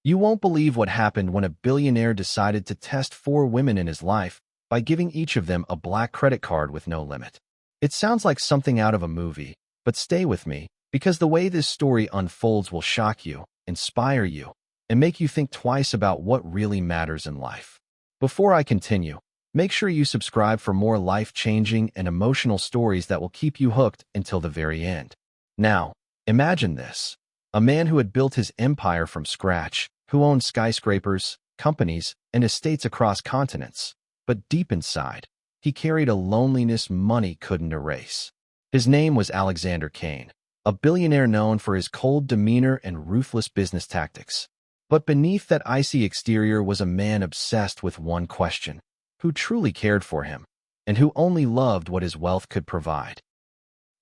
You won't believe what happened when a billionaire decided to test 4 women in his life by giving each of them a black credit card with no limit. It sounds like something out of a movie, but stay with me, because the way this story unfolds will shock you, inspire you, and make you think twice about what really matters in life. Before I continue, make sure you subscribe for more life-changing and emotional stories that will keep you hooked until the very end. Now, imagine this. A man who had built his empire from scratch, who owned skyscrapers, companies, and estates across continents. But deep inside, he carried a loneliness money couldn't erase. His name was Alexander Kane, a billionaire known for his cold demeanor and ruthless business tactics. But beneath that icy exterior was a man obsessed with one question: who truly cared for him, and who only loved what his wealth could provide.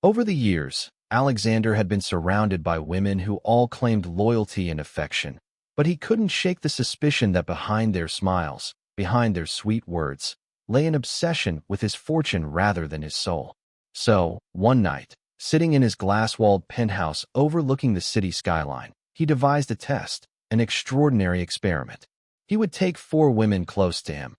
Over the years, Alexander had been surrounded by women who all claimed loyalty and affection, but he couldn't shake the suspicion that behind their smiles, behind their sweet words, lay an obsession with his fortune rather than his soul. So, one night, sitting in his glass-walled penthouse overlooking the city skyline, he devised a test, an extraordinary experiment. He would take 4 women close to him,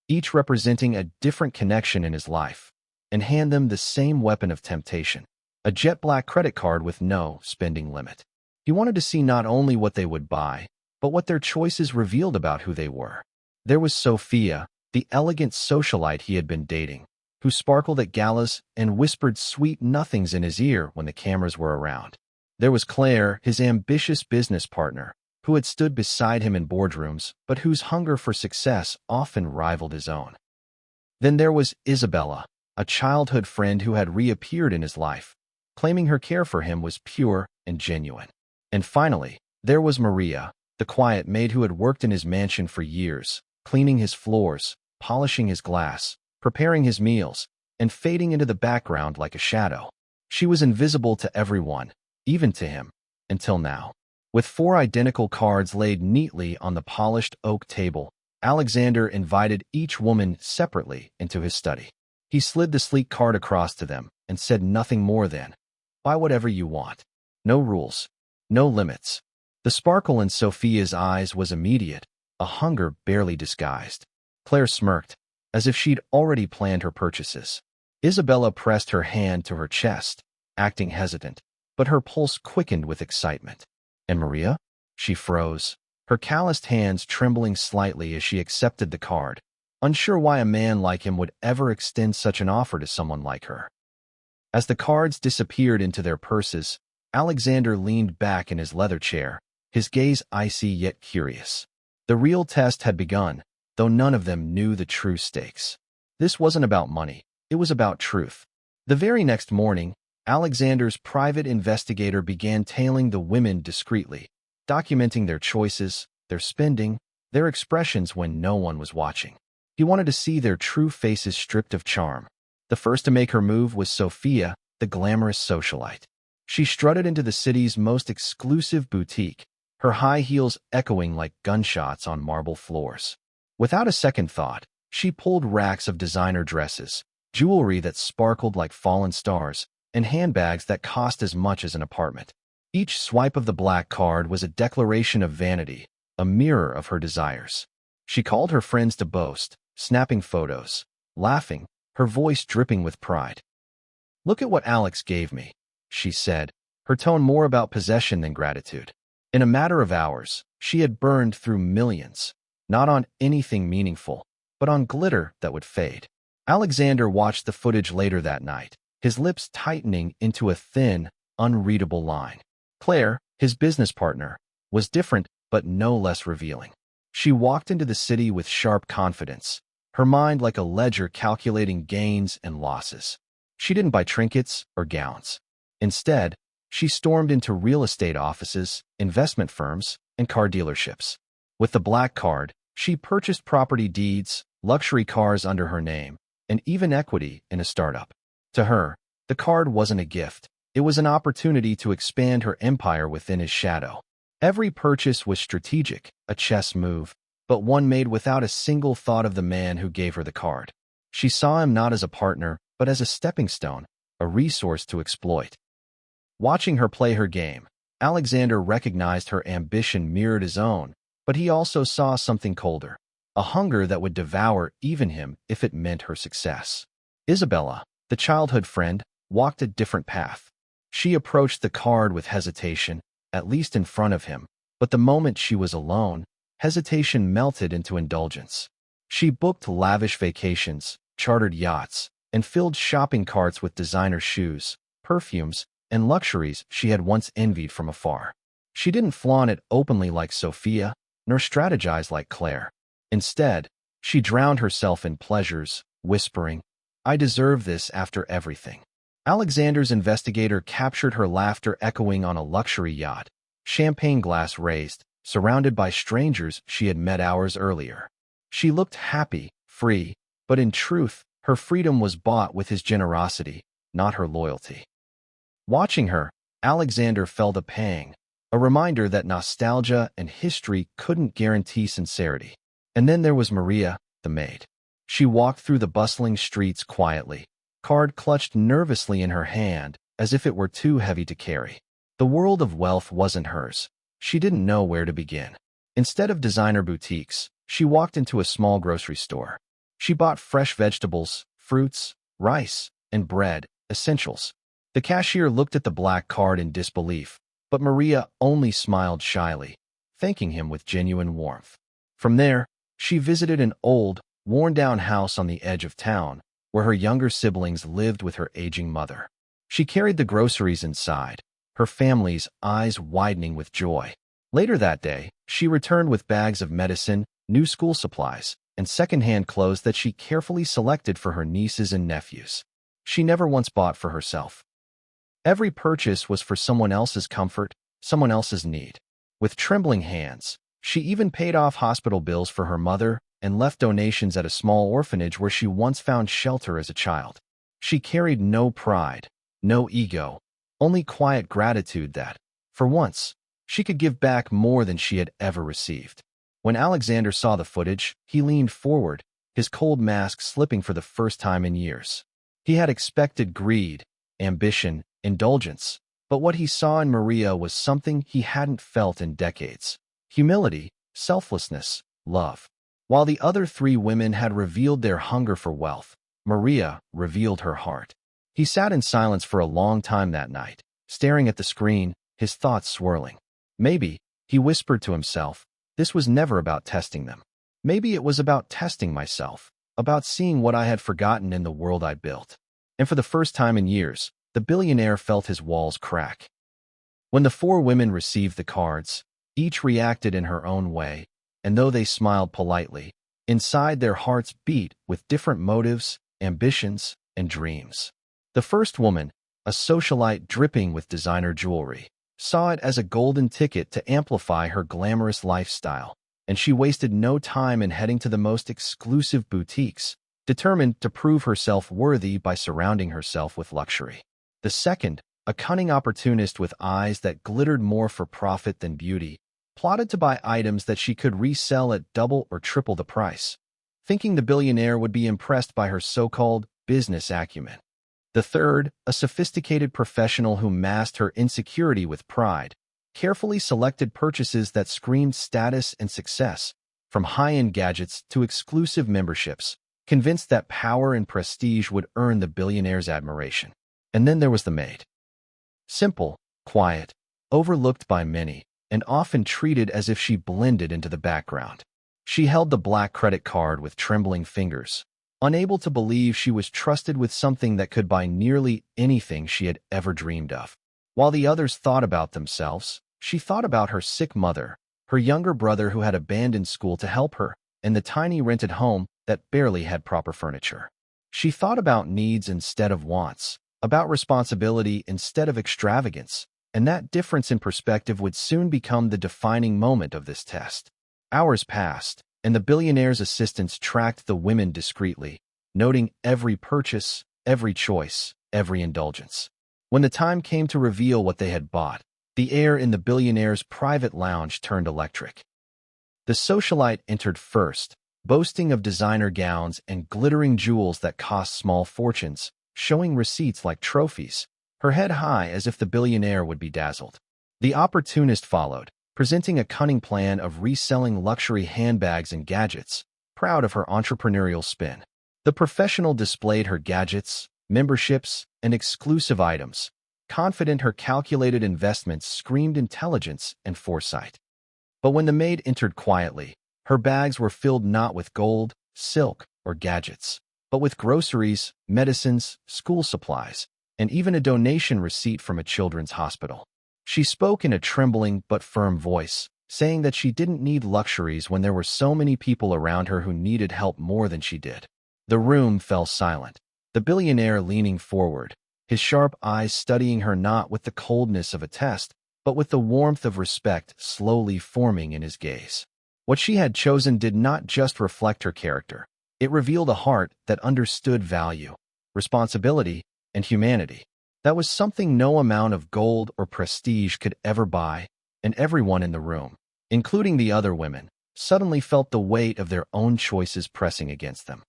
each representing a different connection in his life, and hand them the same weapon of temptation: a jet-black credit card with no spending limit. He wanted to see not only what they would buy, but what their choices revealed about who they were. There was Sophia, the elegant socialite he had been dating, who sparkled at galas and whispered sweet nothings in his ear when the cameras were around. There was Claire, his ambitious business partner, who had stood beside him in boardrooms, but whose hunger for success often rivaled his own. Then there was Isabella, a childhood friend who had reappeared in his life, claiming her care for him was pure and genuine. And finally, there was Maria, the quiet maid who had worked in his mansion for years, cleaning his floors, polishing his glass, preparing his meals, and fading into the background like a shadow. She was invisible to everyone, even to him, until now. With 4 identical cards laid neatly on the polished oak table, Alexander invited each woman separately into his study. He slid the sleek card across to them and said nothing more than, "Buy whatever you want. No rules. No limits." The sparkle in Sophia's eyes was immediate, a hunger barely disguised. Claire smirked, as if she'd already planned her purchases. Isabella pressed her hand to her chest, acting hesitant, but her pulse quickened with excitement. And Maria? She froze, her calloused hands trembling slightly as she accepted the card, unsure why a man like him would ever extend such an offer to someone like her. As the cards disappeared into their purses, Alexander leaned back in his leather chair, his gaze icy yet curious. The real test had begun, though none of them knew the true stakes. This wasn't about money, it was about truth. The very next morning, Alexander's private investigator began tailing the women discreetly, documenting their choices, their spending, their expressions when no one was watching. He wanted to see their true faces stripped of charm. The first to make her move was Sophia, the glamorous socialite. She strutted into the city's most exclusive boutique, her high heels echoing like gunshots on marble floors. Without a second thought, she pulled racks of designer dresses, jewelry that sparkled like fallen stars, and handbags that cost as much as an apartment. Each swipe of the black card was a declaration of vanity, a mirror of her desires. She called her friends to boast, snapping photos, laughing, her voice dripping with pride. "Look at what Alex gave me," she said, her tone more about possession than gratitude. In a matter of hours, she had burned through millions, not on anything meaningful, but on glitter that would fade. Alexander watched the footage later that night, his lips tightening into a thin, unreadable line. Claire, his business partner, was different but no less revealing. She walked into the city with sharp confidence, her mind like a ledger calculating gains and losses. She didn't buy trinkets or gowns. Instead, she stormed into real estate offices, investment firms, and car dealerships. With the black card, she purchased property deeds, luxury cars under her name, and even equity in a startup. To her, the card wasn't a gift. It was an opportunity to expand her empire within his shadow. Every purchase was strategic, a chess move, but one made without a single thought of the man who gave her the card. She saw him not as a partner, but as a stepping stone, a resource to exploit. Watching her play her game, Alexander recognized her ambition mirrored his own, But he also saw something colder, a hunger that would devour even him if it meant her success. Isabella, the childhood friend, walked a different path. She approached the card with hesitation, at least in front of him, but the moment she was alone, hesitation melted into indulgence. She booked lavish vacations, chartered yachts, and filled shopping carts with designer shoes, perfumes, and luxuries she had once envied from afar. She didn't flaunt it openly like Sophia, nor strategize like Claire. Instead, she drowned herself in pleasures, whispering, "I deserve this after everything." Alexander's investigator captured her laughter echoing on a luxury yacht, champagne glass raised, surrounded by strangers she had met hours earlier. She looked happy, free, but in truth, her freedom was bought with his generosity, not her loyalty. Watching her, Alexander felt a pang, a reminder that nostalgia and history couldn't guarantee sincerity. And then there was Maria, the maid. She walked through the bustling streets quietly, card clutched nervously in her hand, as if it were too heavy to carry. The world of wealth wasn't hers. She didn't know where to begin. Instead of designer boutiques, she walked into a small grocery store. She bought fresh vegetables, fruits, rice, and bread, essentials. The cashier looked at the black card in disbelief, but Maria only smiled shyly, thanking him with genuine warmth. From there, she visited an old, worn-down house on the edge of town, where her younger siblings lived with her aging mother. She carried the groceries inside, her family's eyes widening with joy. Later that day, she returned with bags of medicine, new school supplies, and second-hand clothes that she carefully selected for her nieces and nephews. She never once bought for herself. Every purchase was for someone else's comfort, someone else's need. With trembling hands, she even paid off hospital bills for her mother and left donations at a small orphanage where she once found shelter as a child. She carried no pride, no ego, only quiet gratitude that, for once, she could give back more than she had ever received. When Alexander saw the footage, he leaned forward, his cold mask slipping for the first time in years. He had expected greed, ambition, indulgence, but what he saw in Maria was something he hadn't felt in decades. Humility, selflessness, love. While the other three women had revealed their hunger for wealth, Maria revealed her heart. He sat in silence for a long time that night, staring at the screen, his thoughts swirling. Maybe, he whispered to himself, this was never about testing them. Maybe it was about testing myself, about seeing what I had forgotten in the world I built. And for the first time in years, the billionaire felt his walls crack. When the four women received the cards, each reacted in her own way, and though they smiled politely, inside their hearts beat with different motives, ambitions, and dreams. The first woman, a socialite dripping with designer jewelry, saw it as a golden ticket to amplify her glamorous lifestyle, and she wasted no time in heading to the most exclusive boutiques, determined to prove herself worthy by surrounding herself with luxury. The second, a cunning opportunist with eyes that glittered more for profit than beauty, plotted to buy items that she could resell at double or triple the price, thinking the billionaire would be impressed by her so-called business acumen. The third, a sophisticated professional who masked her insecurity with pride, carefully selected purchases that screamed status and success, from high-end gadgets to exclusive memberships, convinced that power and prestige would earn the billionaire's admiration. And then there was the maid. Simple, quiet, overlooked by many, and often treated as if she blended into the background. She held the black credit card with trembling fingers, unable to believe she was trusted with something that could buy nearly anything she had ever dreamed of. While the others thought about themselves, she thought about her sick mother, her younger brother who had abandoned school to help her, and the tiny rented home that barely had proper furniture. She thought about needs instead of wants, about responsibility instead of extravagance, and that difference in perspective would soon become the defining moment of this test. Hours passed, and the billionaire's assistants tracked the women discreetly, noting every purchase, every choice, every indulgence. When the time came to reveal what they had bought, the air in the billionaire's private lounge turned electric. The socialite entered first, boasting of designer gowns and glittering jewels that cost small fortunes, showing receipts like trophies, her head high as if the billionaire would be dazzled. The opportunist followed, presenting a cunning plan of reselling luxury handbags and gadgets, proud of her entrepreneurial spin. The professional displayed her gadgets, memberships, and exclusive items, confident her calculated investments screamed intelligence and foresight. But when the maid entered quietly, her bags were filled not with gold, silk, or gadgets, but with groceries, medicines, school supplies, and even a donation receipt from a children's hospital. She spoke in a trembling but firm voice, saying that she didn't need luxuries when there were so many people around her who needed help more than she did. The room fell silent, the billionaire leaning forward, his sharp eyes studying her not with the coldness of a test, but with the warmth of respect slowly forming in his gaze. What she had chosen did not just reflect her character. It revealed a heart that understood value, responsibility, and humanity. That was something no amount of gold or prestige could ever buy, and everyone in the room, including the other women, suddenly felt the weight of their own choices pressing against them.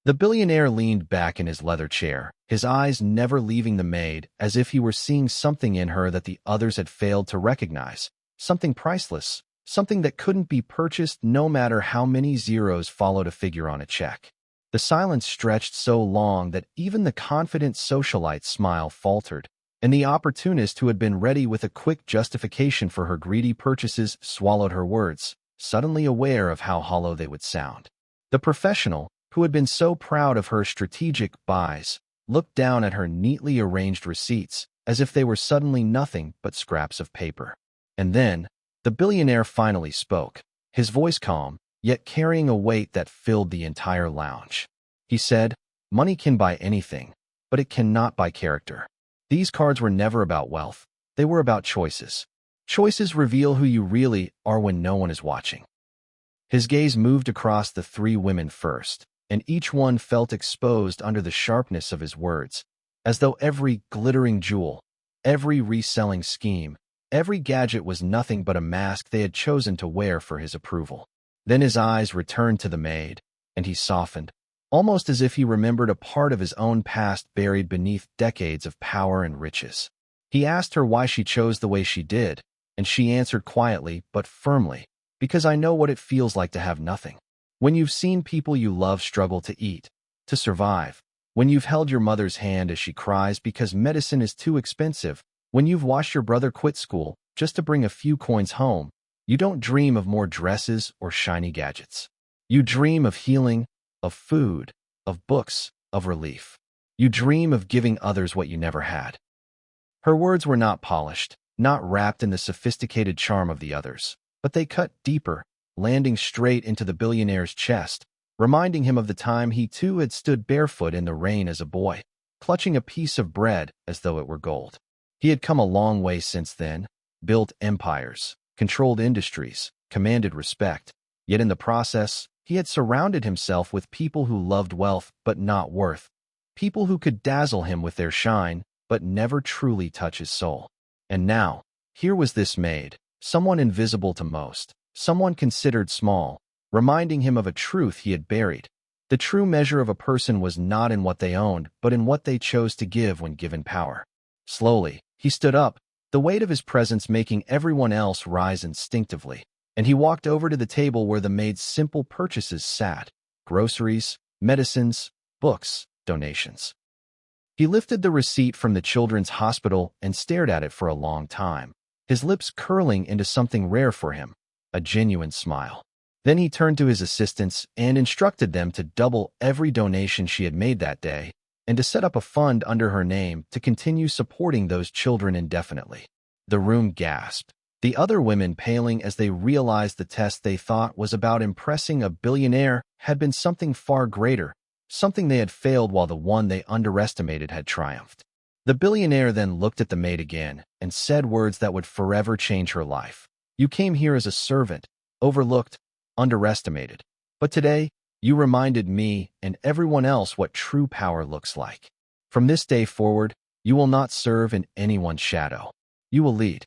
The billionaire leaned back in his leather chair, his eyes never leaving the maid, as if he were seeing something in her that the others had failed to recognize, something priceless, something that couldn't be purchased no matter how many zeros followed a figure on a check. The silence stretched so long that even the confident socialite's smile faltered, and the opportunist who had been ready with a quick justification for her greedy purchases swallowed her words, suddenly aware of how hollow they would sound. The professional, who had been so proud of her strategic buys, looked down at her neatly arranged receipts as if they were suddenly nothing but scraps of paper. And then, the billionaire finally spoke, his voice calm, yet carrying a weight that filled the entire lounge. He said, "Money can buy anything, but it cannot buy character." These cards were never about wealth. They were about choices. Choices reveal who you really are when no one is watching. His gaze moved across the three women first, and each one felt exposed under the sharpness of his words, as though every glittering jewel, every reselling scheme, every gadget was nothing but a mask they had chosen to wear for his approval. Then his eyes returned to the maid, and he softened, almost as if he remembered a part of his own past buried beneath decades of power and riches. He asked her why she chose the way she did, and she answered quietly but firmly, "Because I know what it feels like to have nothing. When you've seen people you love struggle to eat, to survive, when you've held your mother's hand as she cries because medicine is too expensive, when you've watched your brother quit school just to bring a few coins home, you don't dream of more dresses or shiny gadgets. You dream of healing, of food, of books, of relief. You dream of giving others what you never had." Her words were not polished, not wrapped in the sophisticated charm of the others, but they cut deeper, landing straight into the billionaire's chest, reminding him of the time he too had stood barefoot in the rain as a boy, clutching a piece of bread as though it were gold. He had come a long way since then, built empires, controlled industries, commanded respect, yet in the process, he had surrounded himself with people who loved wealth but not worth, people who could dazzle him with their shine but never truly touch his soul. And now, here was this maid, someone invisible to most, someone considered small, reminding him of a truth he had buried. The true measure of a person was not in what they owned, but in what they chose to give when given power. Slowly, he stood up, the weight of his presence making everyone else rise instinctively, and he walked over to the table where the maid's simple purchases sat: groceries, medicines, books, donations. He lifted the receipt from the children's hospital and stared at it for a long time, his lips curling into something rare for him, a genuine smile. Then he turned to his assistants and instructed them to double every donation she had made that day and to set up a fund under her name to continue supporting those children indefinitely. The room gasped, the other women paling as they realized the test they thought was about impressing a billionaire had been something far greater, something they had failed while the one they underestimated had triumphed. The billionaire then looked at the maid again and said words that would forever change her life. "You came here as a servant, overlooked, underestimated. But today, you reminded me and everyone else what true power looks like. From this day forward, you will not serve in anyone's shadow. You will lead."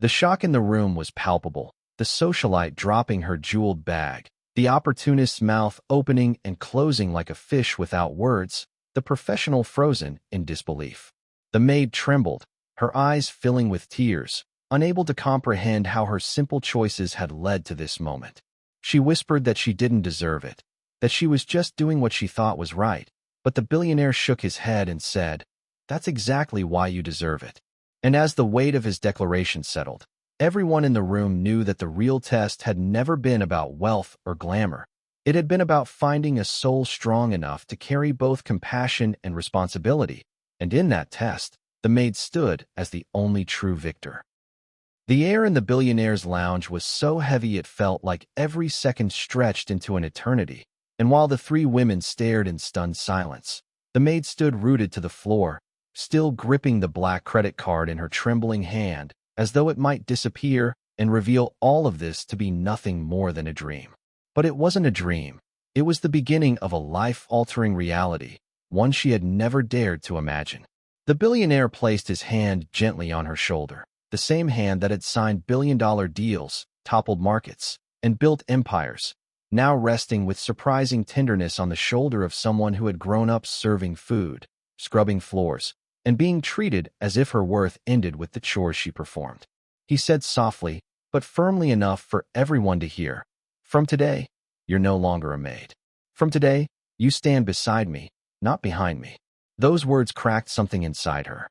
The shock in the room was palpable, the socialite dropping her jeweled bag, the opportunist's mouth opening and closing like a fish without words, the professional frozen in disbelief. The maid trembled, her eyes filling with tears, unable to comprehend how her simple choices had led to this moment. She whispered that she didn't deserve it, that she was just doing what she thought was right, but the billionaire shook his head and said, "That's exactly why you deserve it." And as the weight of his declaration settled, everyone in the room knew that the real test had never been about wealth or glamour. It had been about finding a soul strong enough to carry both compassion and responsibility, and in that test, the maid stood as the only true victor. The air in the billionaire's lounge was so heavy it felt like every second stretched into an eternity, and while the three women stared in stunned silence, the maid stood rooted to the floor, still gripping the black credit card in her trembling hand, as though it might disappear and reveal all of this to be nothing more than a dream. But it wasn't a dream. It was the beginning of a life-altering reality, one she had never dared to imagine. The billionaire placed his hand gently on her shoulder, the same hand that had signed billion-dollar deals, toppled markets, and built empires, now resting with surprising tenderness on the shoulder of someone who had grown up serving food, scrubbing floors, and being treated as if her worth ended with the chores she performed. He said softly, but firmly enough for everyone to hear, "From today, you're no longer a maid. From today, you stand beside me, not behind me." Those words cracked something inside her.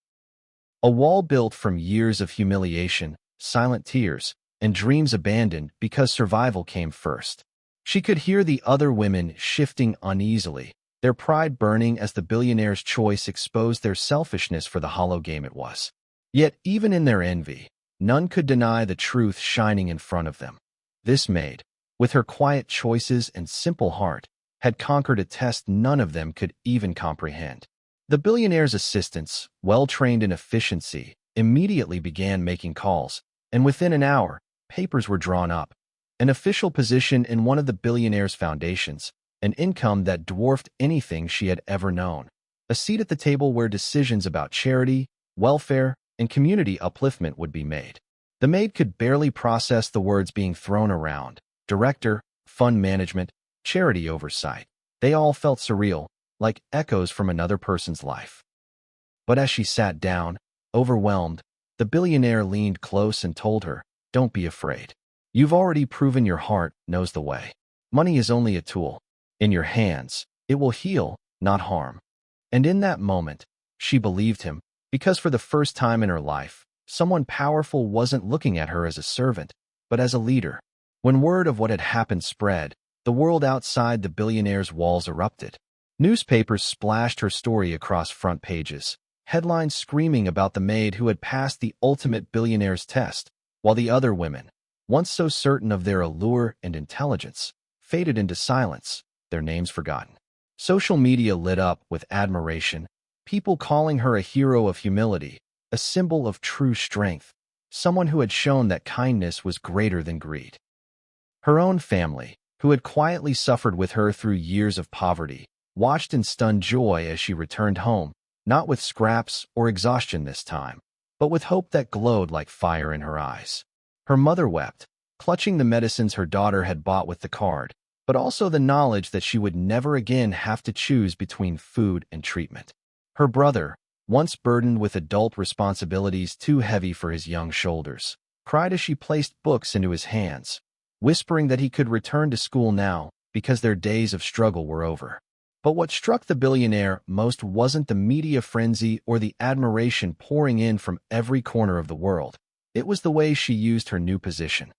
A wall built from years of humiliation, silent tears, and dreams abandoned because survival came first. She could hear the other women shifting uneasily, their pride burning as the billionaire's choice exposed their selfishness for the hollow game it was. Yet even in their envy, none could deny the truth shining in front of them. This maid, with her quiet choices and simple heart, had conquered a test none of them could even comprehend. The billionaire's assistants, well-trained in efficiency, immediately began making calls, and within an hour, papers were drawn up. An official position in one of the billionaire's foundations, an income that dwarfed anything she had ever known, a seat at the table where decisions about charity, welfare, and community upliftment would be made. The maid could barely process the words being thrown around: director, fund management, charity oversight. They all felt surreal, like echoes from another person's life. But as she sat down, overwhelmed, the billionaire leaned close and told her, "Don't be afraid. You've already proven your heart knows the way. Money is only a tool. In your hands, it will heal, not harm." And in that moment, she believed him, because for the first time in her life, someone powerful wasn't looking at her as a servant, but as a leader. When word of what had happened spread, the world outside the billionaire's walls erupted. Newspapers splashed her story across front pages, headlines screaming about the maid who had passed the ultimate billionaire's test, while the other women, once so certain of their allure and intelligence, faded into silence, their names forgotten. Social media lit up with admiration, people calling her a hero of humility, a symbol of true strength, someone who had shown that kindness was greater than greed. Her own family, who had quietly suffered with her through years of poverty, watched in stunned joy as she returned home, not with scraps or exhaustion this time, but with hope that glowed like fire in her eyes. Her mother wept, clutching the medicines her daughter had bought with the card, but also the knowledge that she would never again have to choose between food and treatment. Her brother, once burdened with adult responsibilities too heavy for his young shoulders, cried as she placed books into his hands, whispering that he could return to school now because their days of struggle were over. But what struck the billionaire most wasn't the media frenzy or the admiration pouring in from every corner of the world. It was the way she used her new position.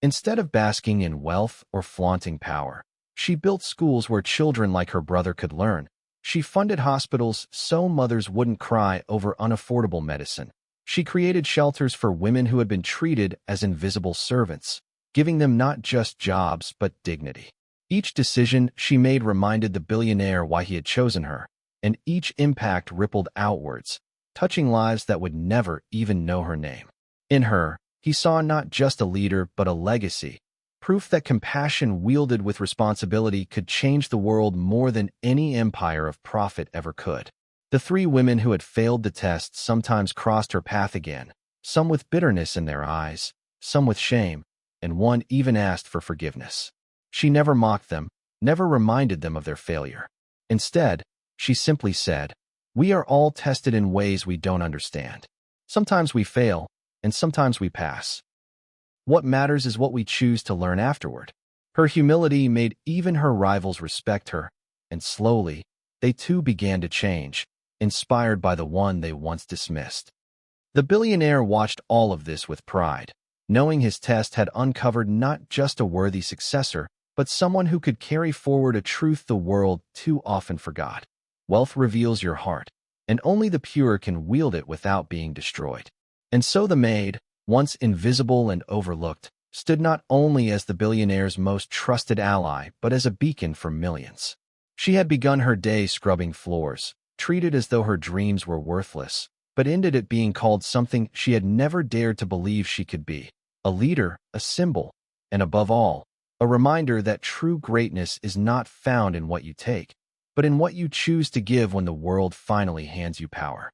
Instead of basking in wealth or flaunting power, she built schools where children like her brother could learn. She funded hospitals so mothers wouldn't cry over unaffordable medicine. She created shelters for women who had been treated as invisible servants, giving them not just jobs but dignity. Each decision she made reminded the billionaire why he had chosen her, and each impact rippled outwards, touching lives that would never even know her name. In her, he saw not just a leader but a legacy, proof that compassion wielded with responsibility could change the world more than any empire of profit ever could. The three women who had failed the test sometimes crossed her path again, some with bitterness in their eyes, some with shame, and one even asked for forgiveness. She never mocked them, never reminded them of their failure. Instead, she simply said, "We are all tested in ways we don't understand. Sometimes we fail, and sometimes we pass. What matters is what we choose to learn afterward. Her humility made even her rivals respect her, and slowly, they too began to change, inspired by the one they once dismissed. The billionaire watched all of this with pride, knowing his test had uncovered not just a worthy successor, but someone who could carry forward a truth the world too often forgot. Wealth reveals your heart, and only the pure can wield it without being destroyed. And so the maid, once invisible and overlooked, stood not only as the billionaire's most trusted ally, but as a beacon for millions. She had begun her day scrubbing floors, treated as though her dreams were worthless, but ended it being called something she had never dared to believe she could be: a leader, a symbol, and above all, a reminder that true greatness is not found in what you take, but in what you choose to give when the world finally hands you power.